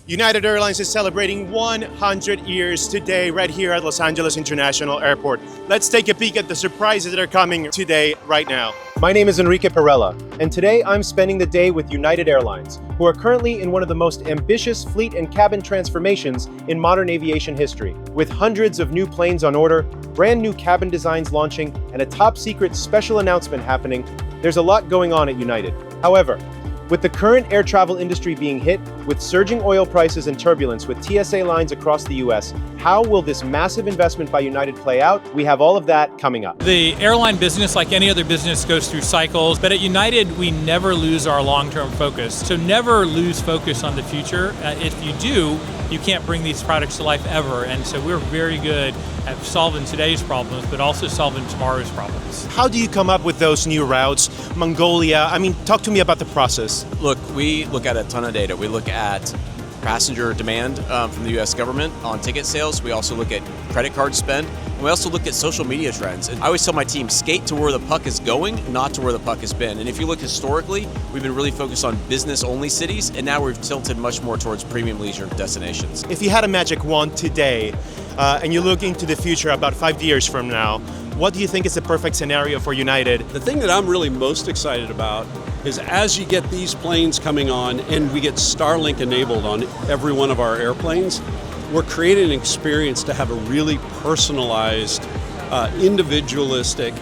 United Airlines is celebrating 100 years today right here at Los Angeles International Airport. Let's take a peek at the surprises that are coming today right now. My name is Enrique Perella, and today I'm spending the day with United Airlines, who are currently in one of the most ambitious fleet and cabin transformations in modern aviation history. With hundreds of new planes on order, brand new cabin designs launching, and a top secret special announcement happening, there's a lot going on at United. However, with the current air travel industry being hit with surging oil prices and turbulence with TSA lines across the US, how will this massive investment by United play out? We have all of that coming up. The airline business, like any other business, goes through cycles, but at United, we never lose our long-term focus. So never lose focus on the future. If you do, you can't bring these products to life ever. And so we're very good at solving today's problems, but also solving tomorrow's problems. How do you come up with those new routes? Mongolia, talk to me about the process. Look, we look at a ton of data. We look at passenger demand from the US government on ticket sales. We also look at credit card spend. And we also look at social media trends. And I always tell my team, skate to where the puck is going, not to where the puck has been. And if you look historically, we've been really focused on business-only cities, and now we've tilted much more towards premium leisure destinations. If you had a magic wand today, and you look into the future about 5 years from now, what do you think is the perfect scenario for United? The thing that I'm really most excited about is as you get these planes coming on and we get Starlink enabled on every one of our airplanes, we're creating an experience to have a really personalized, individualistic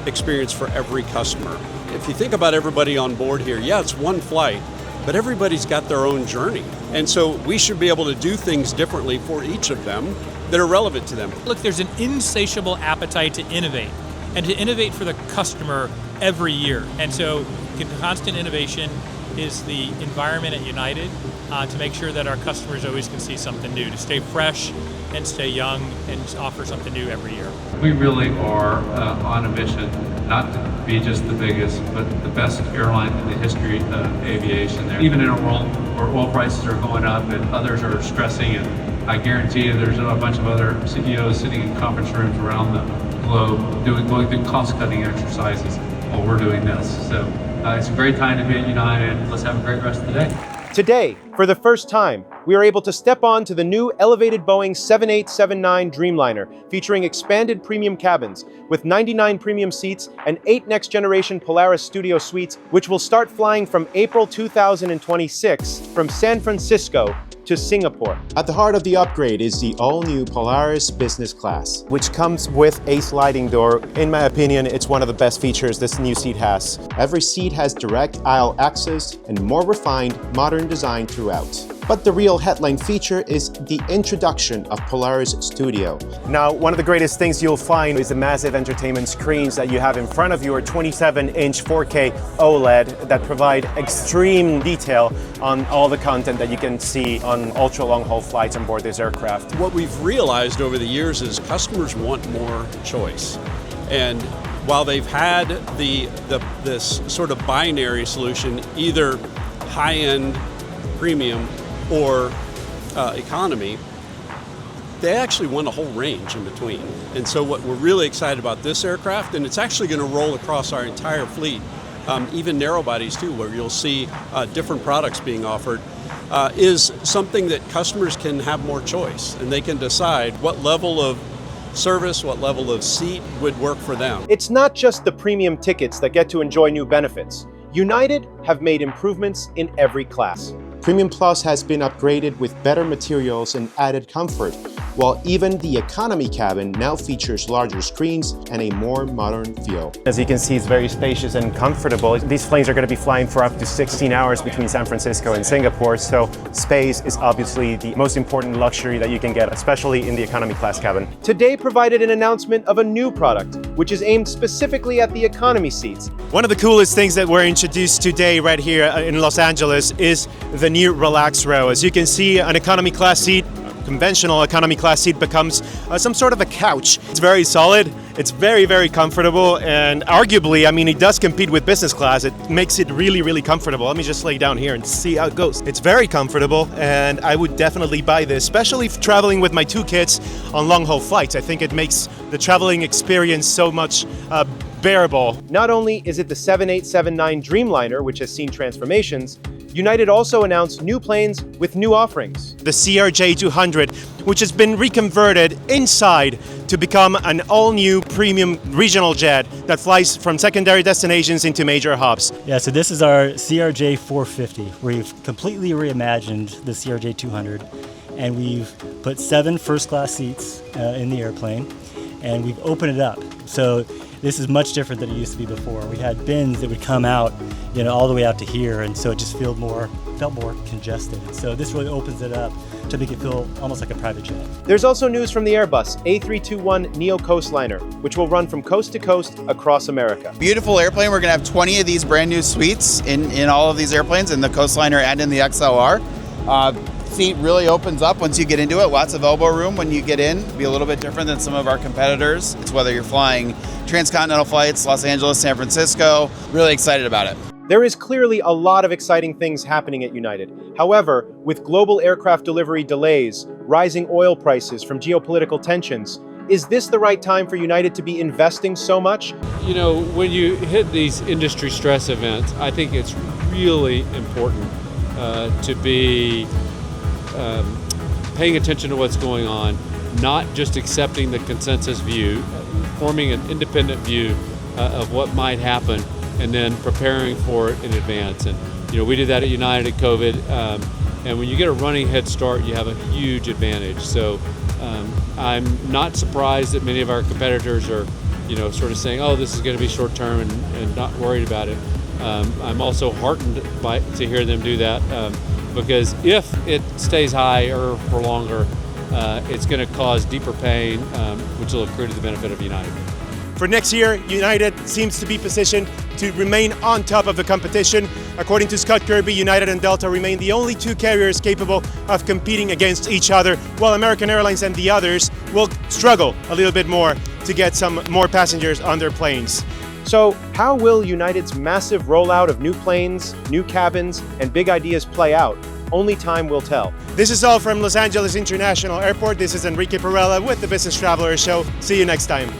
experience for every customer. If you think about everybody on board here, yeah, it's one flight, but everybody's got their own journey. And so we should be able to do things differently for each of them that are relevant to them. Look, there's an insatiable appetite to innovate, and to innovate for the customer every year. And so constant innovation is the environment at United to make sure that our customers always can see something new, to stay fresh and stay young and offer something new every year. We really are on a mission not to be just the biggest, but the best airline in the history of aviation. Even in a world where oil prices are going up and others are stressing, and I guarantee you there's a bunch of other CEOs sitting in conference rooms around the globe going through cost-cutting exercises while we're doing this. So it's a great time to be at United. Let's have a great rest of the day. Today, for the first time, we are able to step on to the new elevated Boeing 7879 Dreamliner, featuring expanded premium cabins with 99 premium seats and 8 next-generation Polaris Studio suites, which will start flying from April 2026 from San Francisco to Singapore. At the heart of the upgrade is the all-new Polaris Business Class, which comes with a sliding door. In my opinion, it's one of the best features this new seat has. Every seat has direct aisle access and more refined, modern design throughout. But the real headline feature is the introduction of Polaris Studio. Now, one of the greatest things you'll find is the massive entertainment screens that you have in front of you, are 27-inch 4K OLED that provide extreme detail on all the content that you can see on ultra long-haul flights on board this aircraft. What we've realized over the years is customers want more choice. And while they've had this sort of binary solution, either high-end premium or economy, they actually want a whole range in between. And so what we're really excited about this aircraft, and it's actually going to roll across our entire fleet, even narrow bodies too, where you'll see different products being offered, is something that customers can have more choice, and they can decide what level of service, what level of seat would work for them. It's not just the premium tickets that get to enjoy new benefits. United have made improvements in every class. Premium Plus has been upgraded with better materials and added comfort, while even the economy cabin now features larger screens and a more modern feel. As you can see, it's very spacious and comfortable. These planes are going to be flying for up to 16 hours between San Francisco and Singapore, so space is obviously the most important luxury that you can get, especially in the economy class cabin. Today provided an announcement of a new product, which is aimed specifically at the economy seats. One of the coolest things that were introduced today right here in Los Angeles is the new Relax Row. As you can see, an economy class seat, conventional economy class seat, becomes some sort of a couch. It's very solid, it's very, very comfortable, and arguably, it does compete with business class. It makes it really, really comfortable. Let me just lay down here and see how it goes. It's very comfortable, and I would definitely buy this, especially if traveling with my 2 kids on long-haul flights. I think it makes the traveling experience so much unbearable. Not only is it the 7879 Dreamliner, which has seen transformations, United also announced new planes with new offerings. The CRJ200, which has been reconverted inside to become an all-new premium regional jet that flies from secondary destinations into major hubs. Yeah, so this is our CRJ 450. We've completely reimagined the CRJ 200, and we've put 7 first-class seats in the airplane, and we've opened it up. So this is much different than it used to be before. We had bins that would come out, all the way out to here, and so it just felt more congested. So this really opens it up to make it feel almost like a private jet. There's also news from the Airbus A321 Neo Coastliner, which will run from coast to coast across America. Beautiful airplane. We're going to have 20 of these brand new suites in all of these airplanes, in the Coastliner and in the XLR. Seat really opens up once you get into it. Lots of elbow room when you get in. Be a little bit different than some of our competitors. It's whether you're flying transcontinental flights, Los Angeles, San Francisco. Really excited about it. There is clearly a lot of exciting things happening at United. However, with global aircraft delivery delays, rising oil prices from geopolitical tensions, is this the right time for United to be investing so much? When you hit these industry stress events, I think it's really important to be paying attention to what's going on, not just accepting the consensus view, forming an independent view of what might happen, and then preparing for it in advance. And we did that at United at COVID, and when you get a running head start, you have a huge advantage. So I'm not surprised that many of our competitors are sort of saying, oh, this is going to be short term, and not worried about it. I'm also heartened to hear them do that, because if it stays higher for longer, it's going to cause deeper pain, which will accrue to the benefit of United. For next year, United seems to be positioned to remain on top of the competition. According to Scott Kirby, United and Delta remain the only 2 carriers capable of competing against each other, while American Airlines and the others will struggle a little bit more to get some more passengers on their planes. So, how will United's massive rollout of new planes, new cabins, and big ideas play out? Only time will tell. This is all from Los Angeles International Airport. This is Enrique Perella with the Business Traveler Show. See you next time.